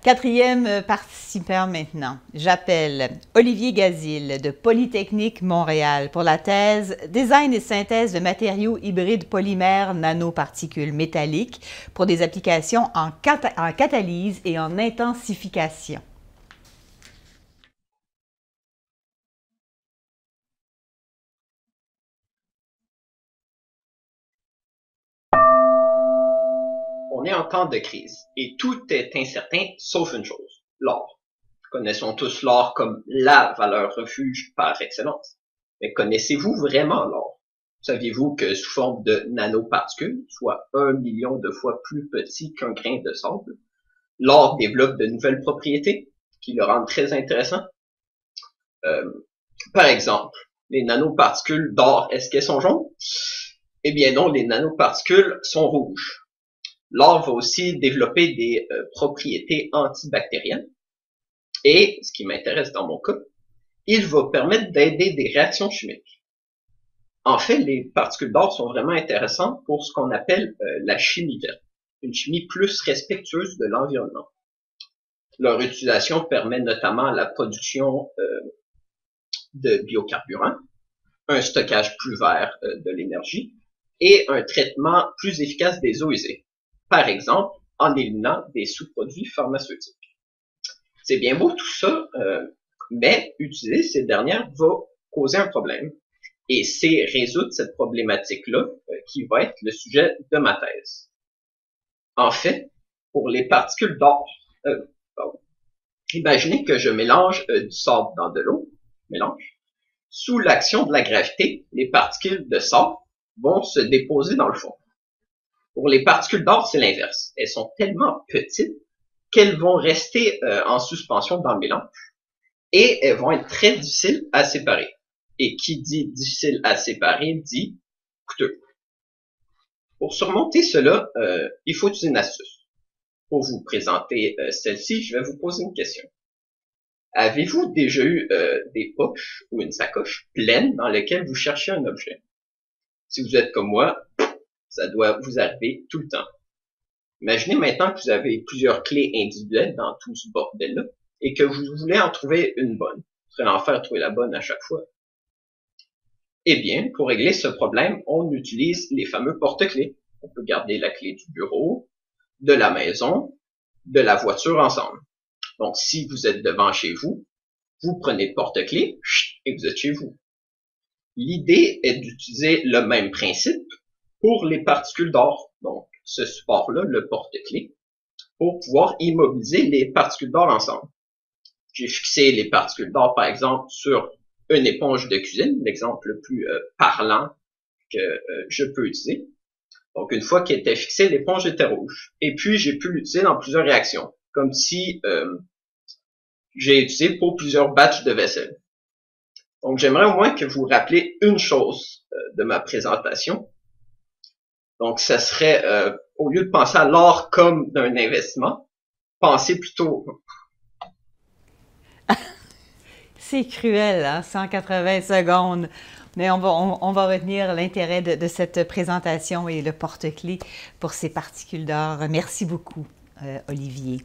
Quatrième participant maintenant. J'appelle Olivier Gazile de Polytechnique Montréal pour la thèse « Design et synthèse de matériaux hybrides polymères nanoparticules métalliques pour des applications en catalyse et en intensification ». On est en temps de crise et tout est incertain sauf une chose, l'or. Connaissons tous l'or comme la valeur refuge par excellence. Mais connaissez-vous vraiment l'or? Saviez-vous que sous forme de nanoparticules, soit 1 million de fois plus petit qu'un grain de sable, l'or développe de nouvelles propriétés qui le rendent très intéressant? Par exemple, les nanoparticules d'or, est-ce qu'elles sont jaunes? Eh bien non, les nanoparticules sont rouges. L'or va aussi développer des propriétés antibactériennes. Et, ce qui m'intéresse dans mon cas, il va permettre d'aider des réactions chimiques. En fait, les particules d'or sont vraiment intéressantes pour ce qu'on appelle la chimie verte, une chimie plus respectueuse de l'environnement. Leur utilisation permet notamment la production de biocarburants, un stockage plus vert de l'énergie et un traitement plus efficace des eaux usées. Par exemple, en éliminant des sous-produits pharmaceutiques. C'est bien beau tout ça, mais utiliser ces dernières va causer un problème. Et c'est résoudre cette problématique-là qui va être le sujet de ma thèse. En fait, pour les particules d'or, imaginez que je mélange du sable dans de l'eau, sous l'action de la gravité, les particules de sable vont se déposer dans le fond. Pour les particules d'or, c'est l'inverse. Elles sont tellement petites qu'elles vont rester en suspension dans le mélange et elles vont être très difficiles à séparer. Et qui dit difficile à séparer dit coûteux. Pour surmonter cela, il faut utiliser une astuce. Pour vous présenter celle-ci, je vais vous poser une question. Avez-vous déjà eu des poches ou une sacoche pleine dans laquelle vous cherchez un objet? Si vous êtes comme moi, ça doit vous arriver tout le temps. Imaginez maintenant que vous avez plusieurs clés individuelles dans tout ce bordel-là et que vous voulez en trouver une bonne. Ce serait l'enfer de trouver la bonne à chaque fois. Eh bien, pour régler ce problème, on utilise les fameux porte-clés. On peut garder la clé du bureau, de la maison, de la voiture ensemble. Donc, si vous êtes devant chez vous, vous prenez le porte-clés et vous êtes chez vous. L'idée est d'utiliser le même principe pour les particules d'or, donc ce support-là, le porte-clés, pour pouvoir immobiliser les particules d'or ensemble. J'ai fixé les particules d'or, par exemple, sur une éponge de cuisine, l'exemple le plus parlant que je peux utiliser. Donc, une fois qu'elle était fixée, l'éponge était rouge. Et puis, j'ai pu l'utiliser dans plusieurs réactions, comme si j'ai utilisé pour plusieurs batchs de vaisselle. Donc, j'aimerais au moins que vous vous rappelez une chose de ma présentation. Donc, ça serait, au lieu de penser à l'or comme d'un investissement, pensez plutôt... C'est cruel, hein? 180 secondes. Mais on va retenir l'intérêt de cette présentation et le porte-clés pour ces particules d'or. Merci beaucoup, Olivier.